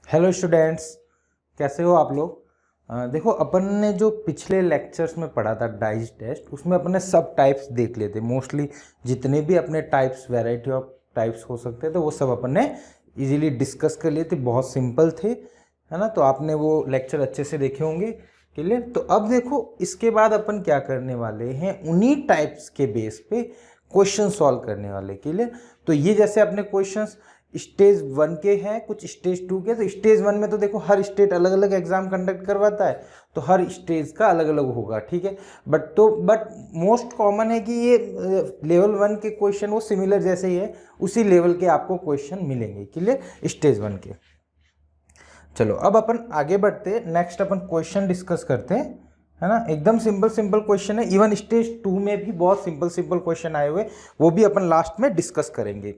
Hello students, कैसे हो आप लोग। देखो, अपन ने जो पिछले लेक्चर्स में पढ़ा था डाइस टेस्ट, उसमें अपने सब टाइप्स देख लेते। मोस्टली जितने भी अपने टाइप्स, वैरायटी ऑफ टाइप्स हो सकते थे, वो सब अपन ने इजीली डिस्कस कर लिए थे। बहुत सिंपल थे, है ना। तो आपने वो लेक्चर अच्छे से देखे होंगे। क्लियर। तो अब देखो, इसके बाद अपन क्या करने वाले हैं, उन्हीं टाइप्स के बेस पे क्वेश्चन सॉल्व करने वाले। क्लियर। तो ये जैसे अपने क्वेश्चंस स्टेज 1 के हैं, कुछ स्टेज 2 के। तो स्टेज 1 में तो देखो हर स्टेट अलग अलग एग्जाम कंडक्ट करवाता है, तो हर स्टेज का अलग अलग होगा, ठीक है। बट मोस्ट कॉमन है कि ये लेवल 1 के क्वेश्चन वो सिमिलर जैसे ही है, उसी लेवल के आपको क्वेश्चन मिलेंगे। क्लियर, स्टेज 1 के। चलो अब अपन आगे बढ़ते हैं, नेक्स्ट अपन क्वेश्चन डिस्कस करते हैं, है ना। एकदम सिंपल सिंपल क्वेश्चन है। इवन स्टेज 2 में भी बहुत सिंपल सिंपल क्वेश्चन आए हुए, वो भी अपन लास्ट में डिस्कस करेंगे।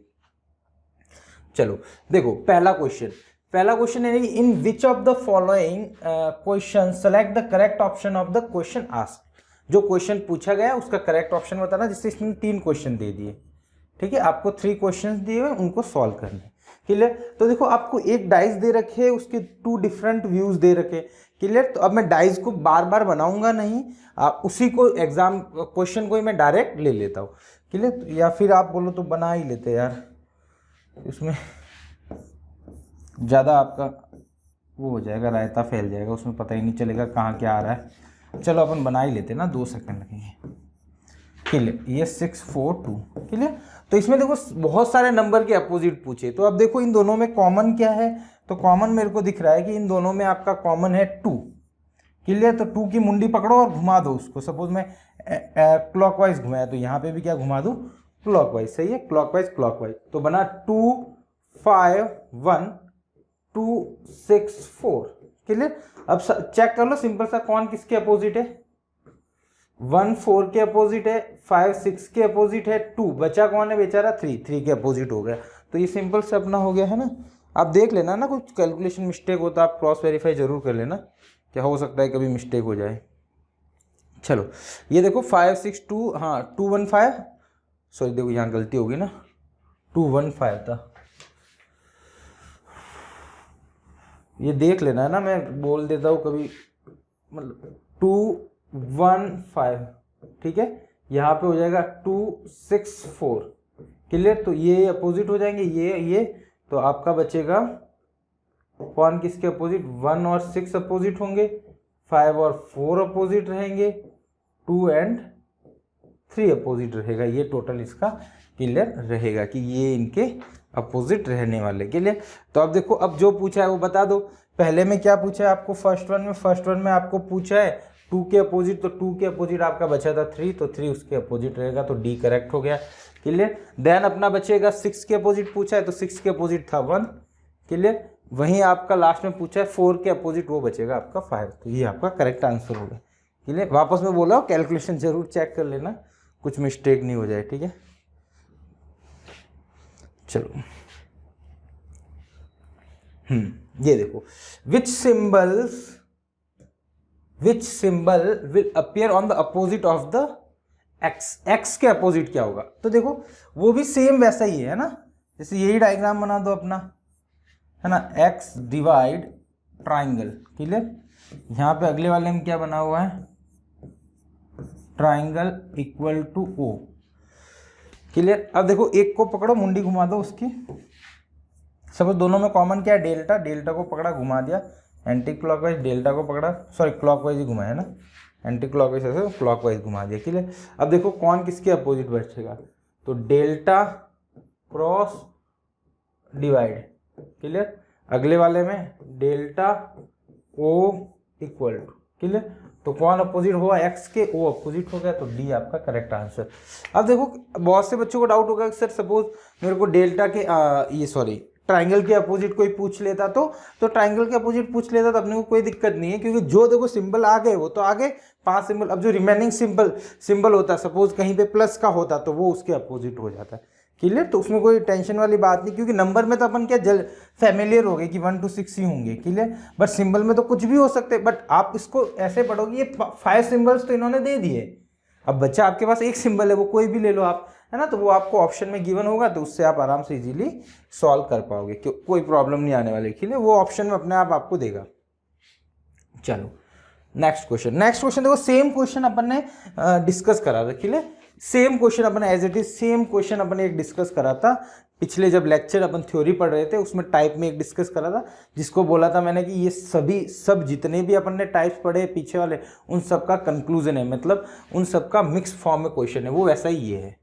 चलो देखो, पहला क्वेश्चन है, in which of the following question select the correct option of the question asked. जो क्वेश्चन पूछा गया उसका करेक्ट ऑप्शन बताना, जिससे इसने 3 क्वेश्चन दे दिए, ठीक है। आपको 3 क्वेश्चन दिए हुए, उनको सॉल्व करने। क्लियर। तो देखो, आपको एक डाइस दे रखे है, उसके 2 डिफरेंट व्यूज दे रखे। क्लियर। तो अब मैं डाइस को बार बार बनाऊंगा नहीं, उसी को एग्जाम क्वेश्चन को ही मैं डायरेक्ट ले लेता हूँ। क्लियर। या फिर आप बोलो तो बना ही लेते यार, इसमें ज़्यादा आपका वो हो जाएगा, रायता फैल जाएगा, उसमें पता ही नहीं चलेगा कहाँ क्या आ रहा है। चलो अपन बना ही लेते ना, 2 सेकंड लगेंगे। क्लियर। ये 6 4 2। क्लियर। तो इसमें देखो बहुत सारे नंबर के अपोजिट पूछे, तो अब देखो इन दोनों में कॉमन क्या है। तो कॉमन मेरे को दिख रहा है कि इन दोनों में आपका कॉमन है 2। क्लियर। तो 2 की मुंडी पकड़ो और घुमा दो उसको। सपोज मैं क्लॉकवाइज घुमाया, तो यहाँ पे भी क्या घुमा दूँ, क्लॉकवाइज। सही है, क्लॉकवाइज क्लॉकवाइज। तो बना 2 5 1 2 6 4। क्लियर। अब चेक कर लो सिंपल सा, कौन किसके अपोजिट है। 1 4 के अपोजिट है, 5 6 के अपोजिट है, 2 बचा कौन है बेचारा, 3 के अपोजिट हो गया। तो ये सिंपल से अपना हो गया, है ना। आप देख लेना ना, कुछ कैलकुलेशन मिस्टेक होता है आप क्रॉस वेरीफाई जरूर कर लेना, क्या हो सकता है कभी मिस्टेक हो जाए। चलो ये देखो 5 6 2, हाँ 2 1 5, सॉरी देखो यहाँ गलती होगी ना, 2 1 5 था। ये देख लेना है ना, मैं बोल देता हूँ कभी, मतलब 2 1 5, ठीक है। यहाँ पे हो जाएगा 2 6 4। क्लियर। तो ये अपोजिट हो जाएंगे, ये तो आपका बचेगा कौन किसके अपोजिट, 1 और 6 अपोजिट होंगे, 5 और 4 अपोजिट रहेंगे, 2 एंड 3 अपोजिट रहेगा। ये टोटल इसका क्लियर रहेगा कि ये इनके अपोजिट रहने वाले। क्लियर। तो अब देखो, अब जो पूछा है वो बता दो। पहले में क्या पूछा है आपको, फर्स्ट वन में आपको पूछा है 2 के अपोजिट, तो 2 के अपोजिट आपका बचा था 3, तो 3 उसके अपोजिट रहेगा, तो डी करेक्ट हो गया। क्लियर। देन अपना बचेगा 6 के अपोजिट पूछा है, तो 6 के अपोजिट था 1। क्लियर। वहीं आपका लास्ट में पूछा है 4 के अपोजिट, वो बचेगा आपका 5, तो ये आपका करेक्ट आंसर होगा। क्लियर। वापस में बोला, कैलकुलेशन जरूर चेक कर लेना, कुछ मिस्टेक नहीं हो जाए, ठीक है। चलो ये देखो, विच symbol will appear on the opposite of the x के अपोजिट क्या होगा। तो देखो वो भी सेम वैसा ही है ना, जैसे यही डायग्राम बना दो अपना, है ना, एक्स डिवाइड ट्राइंगल। क्लियर। यहाँ पे अगले वाले में क्या बना हुआ है, triangle equal to O. Clear. अब देखो एक को पकड़ो, मुंडी घुमा दो उसकी। सपोज दोनों में कॉमन क्या है, डेल्टा। डेल्टा को पकड़ा, घुमा दिया एंटी क्लॉकवाइज, डेल्टा को पकड़ा, सॉरी क्लॉकवाइज ही घुमाया ना, एंटी क्लॉकवाइज ऐसे क्लॉकवाइज घुमा दिया। क्लियर। अब देखो कौन किसके अपोजिट बचेगा, तो डेल्टा क्रॉस डिवाइड। क्लियर। अगले वाले में delta O equal to. Clear. तो कौन अपोजिट हुआ, एक्स के, ओ अपोजिट हो गया, तो डी आपका करेक्ट आंसर। अब देखो बहुत से बच्चों को डाउट होगा सर, सपोज मेरे को डेल्टा के ये सॉरी ट्राइंगल के अपोजिट कोई पूछ लेता, तो ट्राइंगल के अपोजिट पूछ लेता तो अपने को कोई दिक्कत नहीं है, क्योंकि जो देखो सिंबल आ गए वो तो आगे 5 सिंबल। अब जो रिमेनिंग सिंबल होता है, सपोज कहीं पे प्लस का होता तो वो उसके अपोजिट हो जाता है। क्लियर। तो उसमें कोई टेंशन वाली बात नहीं, क्योंकि नंबर में तो अपन क्या फैमिलियर हो गए कि 1 to 6 ही होंगे। क्लियर। बट सिंबल में तो कुछ भी हो सकते, बट आप इसको ऐसे पढ़ोगे, ये 5 सिंबल्स तो इन्होंने दे दिए, अब बच्चा आपके पास एक सिंबल है, वो कोई भी ले लो आप, है ना, तो वो आपको ऑप्शन में गिवन होगा, तो उससे आप आराम से इजीली सॉल्व कर पाओगे, कोई प्रॉब्लम नहीं आने वाली, ठीक है, वो ऑप्शन में अपने आप आपको देगा। चलो नेक्स्ट क्वेश्चन देखो, सेम क्वेश्चन अपन ने डिस्कस करा था, ठीक है, सेम क्वेश्चन अपन as it is same question अपन एक डिस्कस करा था पिछले जब लेक्चर अपन थ्योरी पढ़ रहे थे, उसमें टाइप में एक डिस्कस करा था, जिसको बोला था मैंने कि ये सब जितने भी अपन ने टाइप्स पढ़े पीछे वाले, उन सब का कंक्लूजन है, मतलब उन सब का मिक्स फॉर्म में क्वेश्चन है, वो वैसा ही ये है।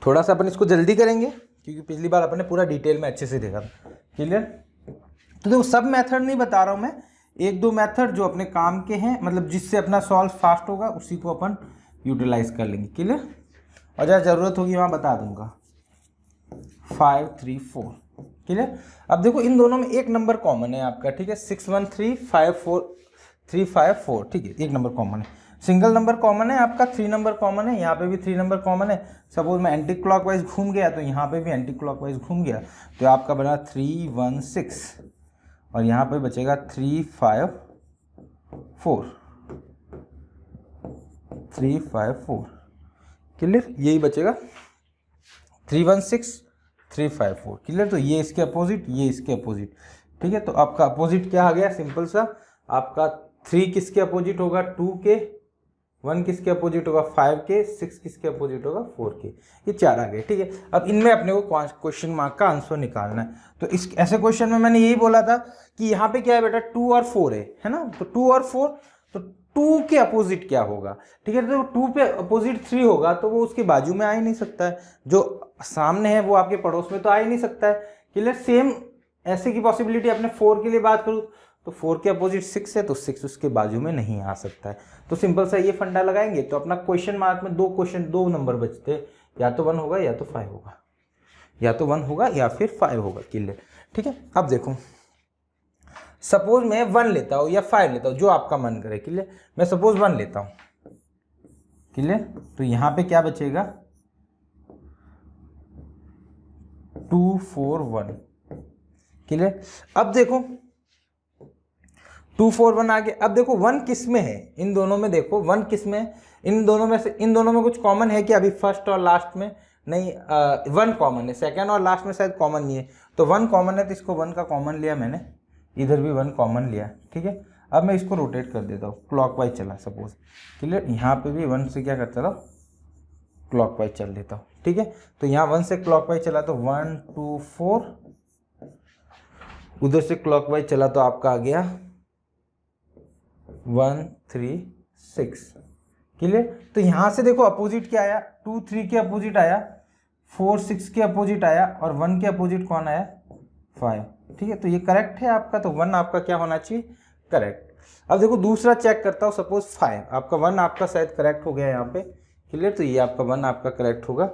थोड़ा सा अपन इसको जल्दी करेंगे क्योंकि पिछली बार अपन ने पूरा डिटेल में अच्छे से देखा था, क्लियर। तो देखो सब मेथड नहीं बता रहा हूं मैं, एक दो मेथड जो अपने काम के हैं, मतलब जिससे अपना सॉल्व फास्ट होगा, उसी को अपन यूटिलाइज कर लेंगे, क्लियर। और जहाँ जरूरत होगी वहाँ बता दूंगा। 5 3 4, क्लियर। अब देखो इन दोनों में एक नंबर कॉमन है आपका, ठीक है, 6 1 3 5 4 3 5 4, ठीक है, एक नंबर कॉमन है, सिंगल नंबर कॉमन है आपका, 3 नंबर कॉमन है, यहाँ पे भी 3 नंबर कॉमन है। सपोज मैं एंटी क्लॉकवाइज घूम गया तो यहाँ पे भी एंटी क्लॉकवाइज घूम गया, तो आपका बना 3 1 6, और यहाँ पे बचेगा 3 5 4, 3 5 4, क्लियर, यही बचेगा 3 1 6 3 5 4, क्लियर। तो ये इसके अपोजिट, ये इसके अपोजिट, ठीक है। तो आपका अपोजिट क्या आ गया, सिंपल सा, आपका 3 किसके अपोजिट होगा, 2 के, 1 किसके अपोजिट होगा, 5 के, 6 किसके अपोजिट होगा, 4 के, ये 4 आ गए, ठीक है। अब इनमें अपने को क्वेश्चन मार्क का आंसर निकालना है। तो इस ऐसे क्वेश्चन में मैंने यही बोला था कि यहाँ पे क्या है बेटा, 2 और 4 है ना, तो 2 और 4, तो 2 के अपोजिट क्या होगा, ठीक है। तो 2 पे अपोजिट 3 होगा तो वो उसके बाजू में आ ही नहीं सकता है, जो सामने है वो आपके पड़ोस में तो आ ही नहीं सकता है, क्लियर। सेम ऐसे की पॉसिबिलिटी अपने 4 के लिए बात करूँ तो 4 के अपोजिट 6 है, तो 6 उसके बाजू में नहीं आ सकता है। तो सिंपल सा ये फंडा लगाएंगे तो अपना क्वेश्चन मार्क में दो नंबर बचते हैं, या तो 1 होगा या तो 5 होगा, या तो 1 होगा या फिर 5 होगा, क्लियर, ठीक है। अब देखो सपोज मैं 1 लेता हूँ या 5 लेता हूँ, जो आपका मन करे, क्लियर। मैं सपोज 1 लेता हूँ, क्लियर, तो यहाँ पे क्या बचेगा, 2 4 1, क्लियर। अब देखो 2 4 1 आ गया। अब देखो 1 किस में है, इन दोनों में देखो 1 किस में है, इन दोनों में से, इन दोनों में कुछ कॉमन है क्या, अभी फर्स्ट और लास्ट में नहीं, 1 कॉमन है, सेकंड और लास्ट में शायद कॉमन नहीं है, तो 1 कॉमन है, तो इसको 1 का कॉमन लिया मैंने, इधर भी 1 कॉमन लिया, ठीक है। अब मैं इसको रोटेट कर देता हूँ, क्लॉकवाइज चला सपोज, क्लियर, यहाँ पे भी 1 से क्या करता था, क्लॉकवाइज चल देता हूँ, ठीक है। तो यहाँ 1 से क्लॉकवाइज चला तो 1 2 4, उधर से क्लॉकवाइज चला तो आपका आ गया 1 3 6, क्लियर। तो यहाँ से देखो अपोजिट क्या आया, 2 3 के अपोजिट आया, 4 6 के अपोजिट आया, और 1 के अपोजिट कौन आया, 5, ठीक है। तो ये करेक्ट है आपका, तो 1 आपका क्या होना चाहिए, करेक्ट। अब देखो दूसरा चेक करता हूँ, सपोज 5, आपका 1 आपका शायद करेक्ट हो गया यहाँ पे, क्लियर, तो ये आपका 1 आपका करेक्ट होगा।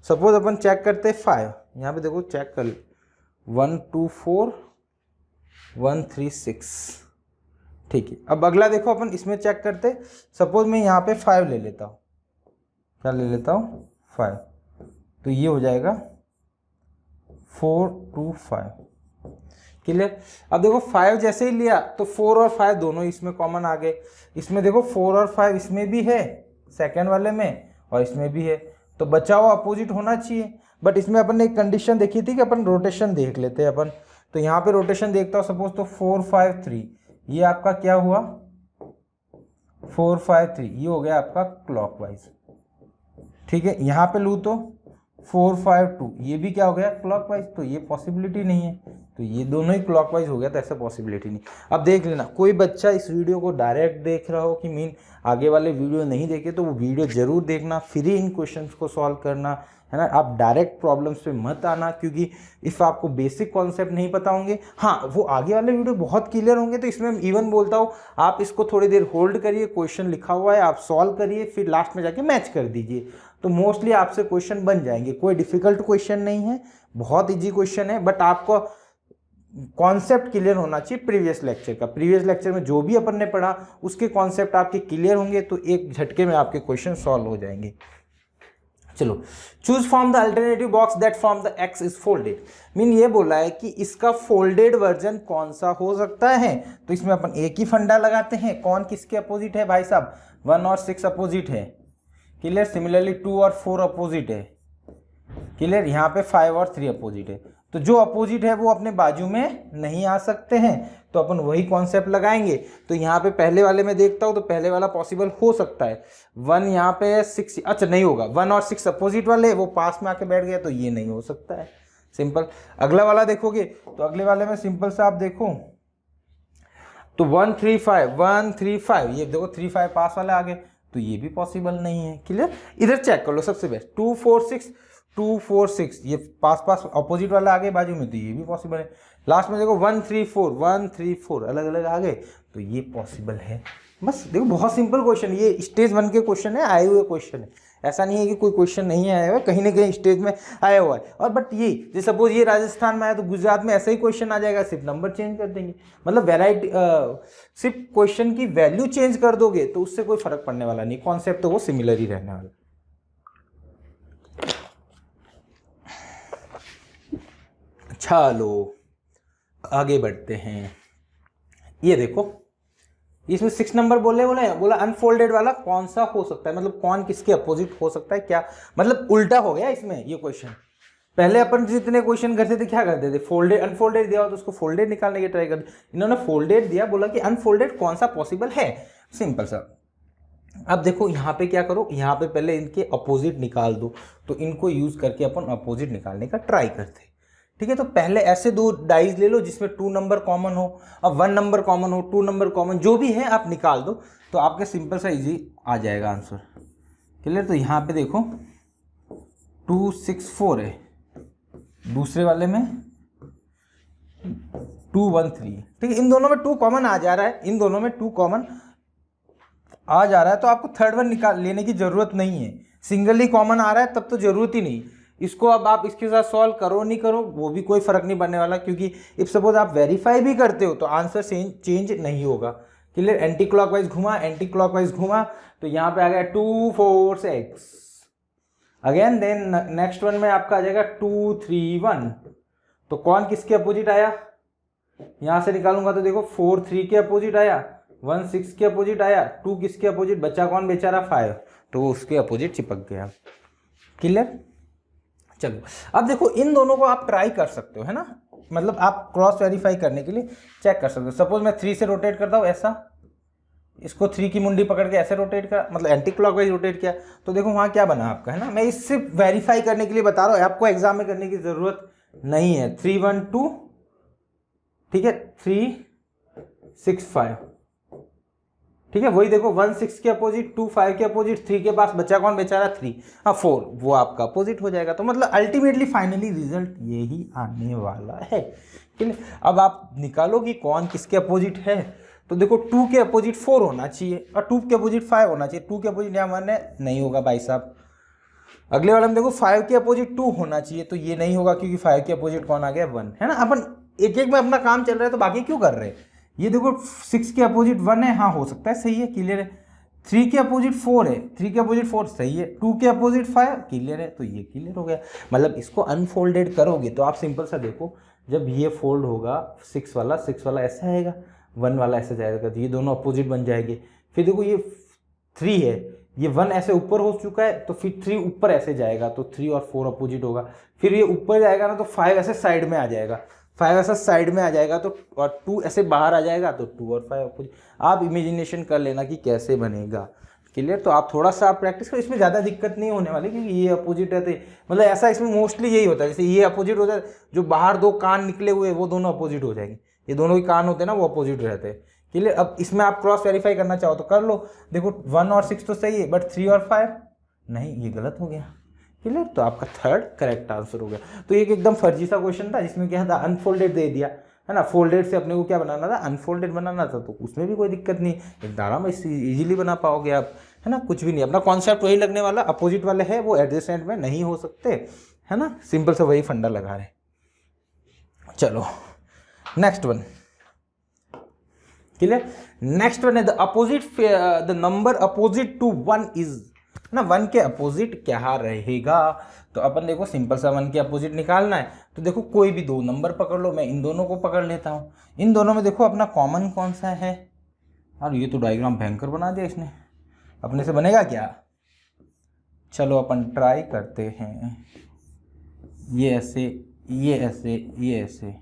सपोज अपन चेक करते हैं 5, यहाँ पे देखो चेक कर, 1 2 4 1 3 6, ठीक है। अब अगला देखो अपन इसमें चेक करते, सपोज मैं यहाँ पे 5 ले लेता हूँ, क्या ले लेता हूँ, 5, तो ये हो जाएगा 4 2 5, क्लियर। अब देखो 5 जैसे ही लिया तो 4 और 5 दोनों इसमें कॉमन आ गए, इसमें देखो 4 और 5 इसमें भी है, सेकेंड वाले में, और इसमें भी है, तो बचा हुआ अपोजिट होना चाहिए। बट इसमें अपन ने एक कंडीशन देखी थी कि अपन रोटेशन देख लेते हैं अपन, तो यहाँ पे रोटेशन देखता हूँ सपोज, तो 4 5 3, ये आपका क्या हुआ, 4 5 3, ये हो गया आपका क्लॉकवाइज, ठीक है। यहाँ पे लूँ तो 4 5 2, ये भी क्या हो गया, क्लॉकवाइज, तो ये पॉसिबिलिटी नहीं है, तो ये दोनों ही क्लॉकवाइज हो गया, तो ऐसा पॉसिबिलिटी नहीं। अब देख लेना, कोई बच्चा इस वीडियो को डायरेक्ट देख रहा हो कि मीन आगे वाले वीडियो नहीं देखे, तो वो वीडियो जरूर देखना, फिर ही इन क्वेश्चंस को सॉल्व करना, है ना। आप डायरेक्ट प्रॉब्लम्स पे मत आना, क्योंकि इफ़ आपको बेसिक कॉन्सेप्ट नहीं पता होंगे, हाँ वो आगे वाले वीडियो बहुत क्लियर होंगे, तो इसमें इवन बोलता हूँ आप इसको थोड़ी देर होल्ड करिए, क्वेश्चन लिखा हुआ है आप सॉल्व करिए, फिर लास्ट में जाके मैच कर दीजिए, तो मोस्टली आपसे क्वेश्चन बन जाएंगे। कोई डिफिकल्ट क्वेश्चन नहीं है, बहुत ईजी क्वेश्चन है, बट आपको कॉन्सेप्ट क्लियर होना चाहिए प्रीवियस लेक्चर का। प्रीवियस लेक्चर में जो भी अपन ने पढ़ा उसके कॉन्सेप्ट आपके क्लियर होंगे, तो एक झटके में आपके क्वेश्चन सॉल्व हो जाएंगे। चलो, choose from the alternative box that from the x is folded. Mean ये बोला है कि इसका फोल्डेड वर्जन कौन सा हो सकता है। तो इसमें अपन एक ही फंडा लगाते हैं, कौन किसके अपोजिट है भाई साहब, 1 और 6 अपोजिट है, क्लियर। सिमिलरली 2 और 4 अपोजिट है, क्लियर। यहाँ पे 5 और 3 अपोजिट है। तो जो अपोजिट है वो अपने बाजू में नहीं आ सकते हैं, तो अपन वही कॉन्सेप्ट लगाएंगे। तो यहाँ पे पहले वाले में देखता हूँ तो पहले वाला पॉसिबल हो सकता है, 1 यहाँ पे 6, अच्छा नहीं होगा, 1 और 6 अपोजिट वाले वो पास में आके बैठ गया, तो ये नहीं हो सकता है, सिंपल। अगला वाला देखोगे तो अगले वाले में सिंपल सा आप देखो तो 1 3 5 1 3 5, ये देखो 3 5 पास वाले आ गए, तो ये भी पॉसिबल नहीं है, क्लियर। इधर चेक कर लो सबसे बेस्ट, 2 4 6 2 4 6, ये पास पास अपोजिट वाला आ गए बाजू में, तो ये भी पॉसिबल है। लास्ट में देखो 1 3 4 1 3 4 अलग अलग आ गए, तो ये पॉसिबल है। बस देखो बहुत सिंपल क्वेश्चन, ये स्टेज 1 के क्वेश्चन है, आए हुए क्वेश्चन है, ऐसा नहीं है कि कोई क्वेश्चन नहीं आया हुआ है, कहीं ना कहीं स्टेज में आया हुआ है। और बट ये जैसे सपोज ये राजस्थान में आया तो गुजरात में ऐसा ही क्वेश्चन आ जाएगा, सिर्फ नंबर चेंज कर देंगे, मतलब वेराइटी, सिर्फ क्वेश्चन की वैल्यू चेंज कर दोगे तो उससे कोई फर्क पड़ने वाला नहीं, कॉन्सेप्ट तो वो सिमिलर ही रहने वाला। चलो आगे बढ़ते हैं। ये देखो इसमें 6 नंबर बोला अनफोल्डेड वाला कौन सा हो सकता है, मतलब कौन किसके अपोजिट हो सकता है, क्या मतलब उल्टा हो गया इसमें ये क्वेश्चन। पहले अपन जितने क्वेश्चन करते थे क्या करते थे, फोल्डेड अनफोल्डेड दिया हो तो उसको फोल्डेड निकालने की ट्राई करते, इन्होंने फोल्डेड दिया, बोला कि अनफोल्डेड कौन सा पॉसिबल है, सिंपल सा। अब देखो यहाँ पे क्या करो, यहाँ पे पहले इनके अपोजिट निकाल दो, तो इनको यूज करके अपन अपोजिट निकालने का ट्राई करते, ठीक है। तो पहले ऐसे 2 डाइज ले लो जिसमें 2 नंबर कॉमन हो, अब 1 नंबर कॉमन हो, 2 नंबर कॉमन, जो भी है आप निकाल दो, तो आपके सिंपल सा इजी आ जाएगा आंसर, क्लियर। तो यहाँ पे देखो 2 6 4 है, दूसरे वाले में 2 1 3, ठीक है। इन दोनों में 2 कॉमन आ जा रहा है, इन दोनों में 2 कॉमन आ जा रहा है, तो आपको थर्ड वन निकाल लेने की जरूरत नहीं है, सिंगल ही कॉमन आ रहा है तब तो जरूरत ही नहीं। इसको अब आप इसके साथ सॉल्व करो नहीं करो वो भी कोई फर्क नहीं पड़ने वाला, क्योंकि इफ सपोज आप वेरीफाई भी करते हो तो आंसर चेंज नहीं होगा, क्लियर। एंटी क्लॉकवाइज घुमा तो यहाँ पे आ गया 2 4 6, अगेन देन नेक्स्ट वन में आपका आ जाएगा 2 3 1, तो कौन किसके अपोजिट आया, यहाँ से निकालूंगा तो देखो 4 3 के अपोजिट आया, 1 6 के अपोजिट आया, 2 किसके अपोजिट, बचा कौन बेचारा 5, तो वो उसके अपोजिट चिपक गया, क्लियर। चलो अब देखो इन दोनों को आप ट्राई कर सकते हो, है ना, मतलब आप क्रॉस वेरीफाई करने के लिए चेक कर सकते हो। सपोज मैं 3 से रोटेट करता हूँ ऐसा, इसको 3 की मुंडी पकड़ के ऐसे रोटेट कर, मतलब एंटी क्लॉकवाइज रोटेट किया, तो देखो वहाँ क्या बना आपका, है ना। मैं इससे वेरीफाई करने के लिए बता रहा हूँ, आपको एग्जाम में करने की जरूरत नहीं है। 3 1 2, ठीक है, 3 6 5, ठीक है, वही देखो 1 6 के अपोजिट, 2 5 के अपोजिट, 3 के पास बचा कौन बेचारा 3, हाँ 4, वो आपका अपोजिट हो जाएगा। तो मतलब अल्टीमेटली फाइनली रिजल्ट यही आने वाला है, ठीक है। अब आप निकालो कि कौन किसके अपोजिट है, तो देखो 2 के अपोजिट 4 होना चाहिए और 2 के अपोजिट 5 होना चाहिए, 2 के अपोजिट यहाँ 1 है, नहीं होगा भाई साहब। अगले वाले में देखो 5 के अपोजिट 2 होना चाहिए, तो ये नहीं होगा क्योंकि 5 के अपोजिट कौन आ गया 1, है ना। अपन एक एक में अपना काम चल रहा है तो बाकी क्यों कर रहे हैं। ये देखो 6 के अपोजिट 1 है, हाँ हो सकता है, सही है, क्लियर है। 3 के अपोजिट 4 है, 3 के अपोजिट 4 सही है, 2 के अपोजिट 5 क्लियर है, तो ये क्लियर हो गया। मतलब इसको अनफोल्डेड करोगे तो आप सिंपल सा देखो, जब ये फोल्ड होगा 6 वाला ऐसा आएगा, 1 वाला ऐसे जाएगा, तो ये दोनों अपोजिट बन जाएंगे। फिर देखो ये 3 है, ये 1 ऐसे ऊपर हो चुका है, तो फिर 3 ऊपर ऐसे जाएगा, तो 3 और 4 अपोजिट होगा। फिर ये ऊपर जाएगा ना, तो 5 ऐसे साइड में आ जाएगा, 5 ऐसा साइड में आ जाएगा, तो और 2 ऐसे बाहर आ जाएगा, तो 2 और 5 अपोजिट। आप इमेजिनेशन कर लेना कि कैसे बनेगा, क्लियर। तो आप थोड़ा सा प्रैक्टिस करो, इसमें ज़्यादा दिक्कत नहीं होने वाली, क्योंकि ये अपोजिट है, तो मतलब ऐसा इसमें मोस्टली यही होता है, जैसे ये अपोजिट होता है, जो बाहर 2 कान निकले हुए वो दोनों अपोजिट हो जाएंगे, ये दोनों ही कान होते हैं ना वो अपोजिट रहते हैं, क्लियर। अब इसमें आप क्रॉस वेरीफाई करना चाहो तो कर लो, देखो 1 और 6 तो सही है, बट 3 और 5 नहीं, ये गलत हो गया, क्लियर। तो आपका थर्ड करेक्ट आंसर हो गया। तो ये एकदम फर्जी सा क्वेश्चन था जिसमें क्या था, अनफोल्डेड दे दिया, है ना। फोल्डेड से अपने को क्या बनाना था, अनफोल्डेड बनाना था, तो उसमें भी कोई दिक्कत नहीं, एक आराम इजीली बना पाओगे आप, है ना। कुछ भी नहीं, अपना कॉन्सेप्ट वही लगने वाला, अपोजिट वाले है वो एडजेसेंट में नहीं हो सकते, है ना, सिंपल से वही फंडा लगा रहे। चलो next one, clear. Next one है the number opposite to 1 is, ना 1 के अपोजिट क्या रहेगा। तो अपन देखो सिंपल सा 1 के अपोजिट निकालना है, तो देखो कोई भी 2 नंबर पकड़ लो, मैं इन दोनों को पकड़ लेता हूँ। इन दोनों में देखो अपना कॉमन कौन सा है। और ये तो डायग्राम भयंकर बना दिया इसने, अपने से बनेगा क्या। चलो अपन ट्राई करते हैं। ये ऐसे, ये ऐसे, ये ऐसे,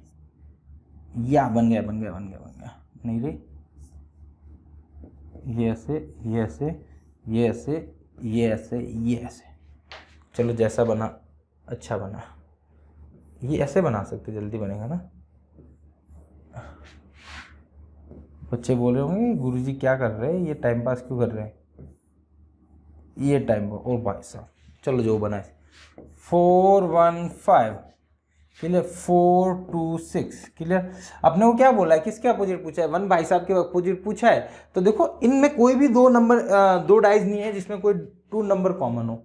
या बन गया बन गया बन गया बन गया, नहीं रे, ये ऐसे, ये ऐसे, ये ऐसे, ये ऐसे, ये ऐसे। चलो जैसा बना अच्छा बना, ये ऐसे बना सकते, जल्दी बनेगा ना। बच्चे बोल रहे होंगे गुरुजी क्या कर रहे हैं, ये टाइम पास क्यों कर रहे हैं, ये टाइम और भाई साहब। चलो जो बना है 4 1 5 क्लियर, 4 2 6 क्लियर। अपने को क्या बोला है, किसके अपोजिट पूछा है, 1 भाई साहब के अपोजिट पूछा है। तो देखो इनमें कोई भी 2 नंबर 2 डाइज नहीं है जिसमें कोई 2 नंबर कॉमन हो।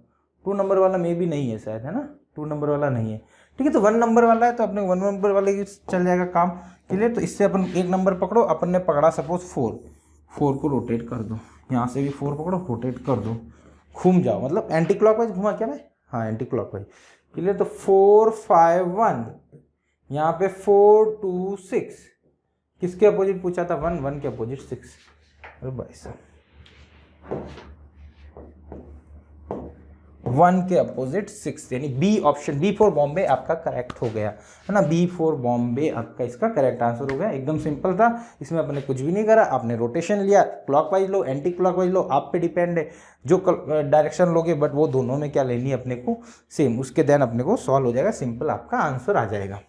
2 नंबर वाला मे भी नहीं है शायद, है ना, 2 नंबर वाला नहीं है। ठीक है, तो 1 नंबर वाला है, तो अपने 1 नंबर वाले की चल जाएगा काम। क्लियर, तो इससे अपन 1 नंबर पकड़ो, अपन ने पकड़ा सपोज 4 को रोटेट कर दो, यहाँ से भी 4 पकड़ो, रोटेट कर दो, घूम जाओ, मतलब एंटी क्लॉकवाइज घुमा क्या मैं, हाँ एंटी क्लॉकवाइज। क्लियर, तो 4 5 1, यहाँ पे 4 2 6, किसके अपोजिट पूछा था, 1 के अपोजिट 6। अरे भाई साहब 1 के अपोजिट 6, यानी B option, B for Bombay आपका करेक्ट हो गया, है ना। बी फॉर बॉम्बे आपका इसका करेक्ट आंसर हो गया। एकदम सिंपल था, इसमें अपने कुछ भी नहीं करा, आपने रोटेशन लिया, क्लॉकवाइज लो एंटी क्लॉकवाइज लो, आप पे डिपेंड है जो डायरेक्शन लोगे, बट वो दोनों में क्या लेनी है अपने को, सेम, उसके देन अपने को सॉल्व हो जाएगा, सिंपल आपका आंसर आ जाएगा।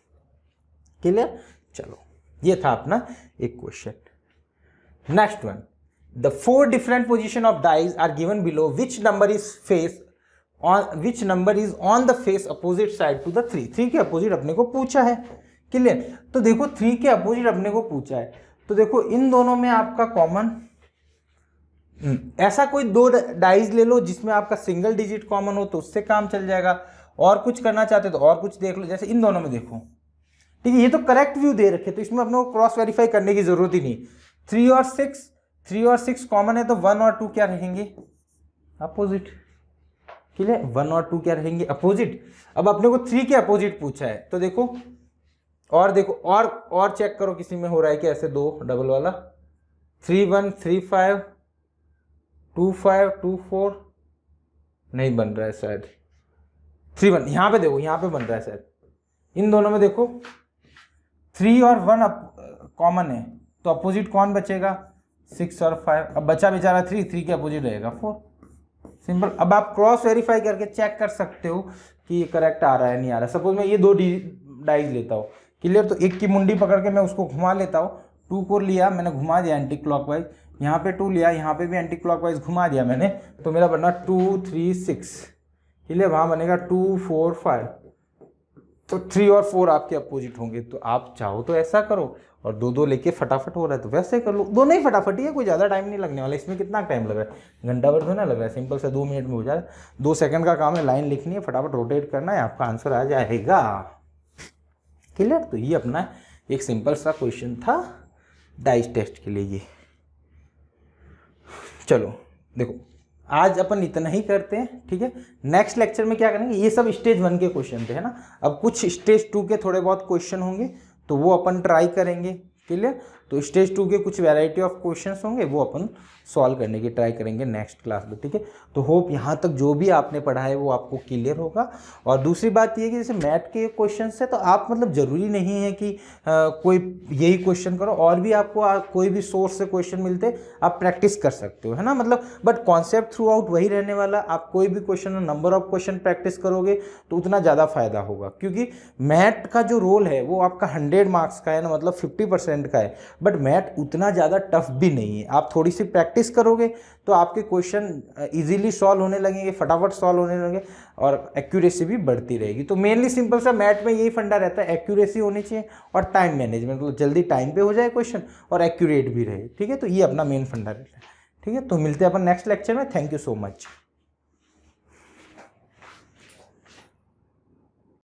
क्लियर, चलो ये था अपना एक question. Next one, the 4 different position of dies are given below, which number is face on which number is on the face opposite side to the 3। 3 के अपोजिट अपने को पूछा है। क्लियर, तो देखो 3 के अपोजिट अपने को पूछा है, तो देखो इन दोनों में आपका कॉमन, ऐसा कोई 2 डाइज ले लो जिसमें आपका सिंगल डिजिट कॉमन हो, तो उससे काम चल जाएगा। और कुछ करना चाहते तो और कुछ देख लो, जैसे इन दोनों में देखो, ठीक है, ये तो करेक्ट व्यू दे रखे, तो इसमें अपने को क्रॉस वेरीफाई करने की जरूरत ही नहीं। 3 और 6 कॉमन है, तो 1 और 2 क्या रहेंगे, अपोजिट। क्लियर, 1 और 2 क्या रहेंगे, अपोजिट। अब अपने को 3 के अपोजिट पूछा है, तो देखो और देखो और चेक करो किसी में हो रहा है कि ऐसे 2 डबल वाला, 3 1 3 5 2 5 2 4 नहीं बन रहा है शायद, 3 1 यहाँ पे देखो, यहाँ पे बन रहा है शायद। इन दोनों में देखो 3 और 1 कॉमन है, तो अपोजिट कौन बचेगा, 6 और 5। अब बचा बेचारा 3 के अपोजिट रहेगा 4, सिंपल। अब आप क्रॉस वेरीफाई करके चेक कर सकते हो कि ये करेक्ट आ रहा है नहीं आ रहा है। सपोज मैं ये 2 डाइज लेता हूँ, क्लियर, तो एक की मुंडी पकड़ के मैं उसको घुमा लेता हूँ। 2 को लिया मैंने, घुमा दिया एंटी क्लॉकवाइज, यहाँ पे 2 लिया, यहाँ पे भी एंटी क्लॉकवाइज घुमा दिया मैंने, तो मेरा बनना 2 3 6, क्लियर, वहाँ बनेगा 2 4 5, तो 3 और 4 आपके अपोजिट होंगे। तो आप चाहो तो ऐसा करो, और 2 लेके फटाफट हो रहा है तो वैसे कर लो, दोनों ही फटाफट ही है, कोई ज़्यादा टाइम नहीं लगने वाला। इसमें कितना टाइम लग रहा है, घंटा भर तो ना लग रहा है, सिंपल से 2 मिनट में हो जाए। 2 सेकंड का काम है, लाइन लिखनी है, फटाफट रोटेट करना है, आपका आंसर आ जाएगा। क्लियर, तो ये अपना एक सिंपल सा क्वेश्चन था डाइस टेस्ट के लिए ये। चलो देखो आज अपन इतना ही करते हैं, ठीक है। नेक्स्ट लेक्चर में क्या करेंगे, ये सब स्टेज 1 के क्वेश्चन थे, है ना। अब कुछ स्टेज 2 के थोड़े बहुत क्वेश्चन होंगे, तो वो अपन ट्राई करेंगे। क्लियर, तो स्टेज 2 के कुछ वैरायटी ऑफ क्वेश्चंस होंगे, वो अपन सॉल्व करने की ट्राई करेंगे नेक्स्ट क्लास में, ठीक है। तो होप यहाँ तक जो भी आपने पढ़ा है वो आपको क्लियर होगा। और दूसरी बात ये है कि जैसे मैथ के क्वेश्चंस है, तो आप मतलब ज़रूरी नहीं है कि कोई यही क्वेश्चन करो, और भी आपको कोई भी सोर्स से क्वेश्चन मिलते आप प्रैक्टिस कर सकते हो, है ना। मतलब बट कॉन्सेप्ट थ्रू आउट वही रहने वाला। आप कोई भी question, number of question practice करोगे तो उतना ज़्यादा फायदा होगा, क्योंकि मैथ का जो रोल है वो आपका 100 मार्क्स का है ना, मतलब 50% का है। बट मैथ उतना ज़्यादा टफ भी नहीं है, आप थोड़ी सी प्रैक्टिस करोगे तो आपके क्वेश्चन इजीली सॉल्व होने लगेंगे, फटाफट सॉल्व होने लगेंगे, और एक्यूरेसी भी बढ़ती रहेगी। तो मेनली सिंपल सा मैथ में यही फंडा रहता है, एक्यूरेसी होनी चाहिए और टाइम मैनेजमेंट, मतलब जल्दी टाइम पे हो जाए क्वेश्चन और एक्यूरेट भी रहे, ठीक है। तो ये अपना मेन फंडा रहता है, ठीक है। तो मिलते हैं अपन नेक्स्ट लेक्चर में। Thank you so much.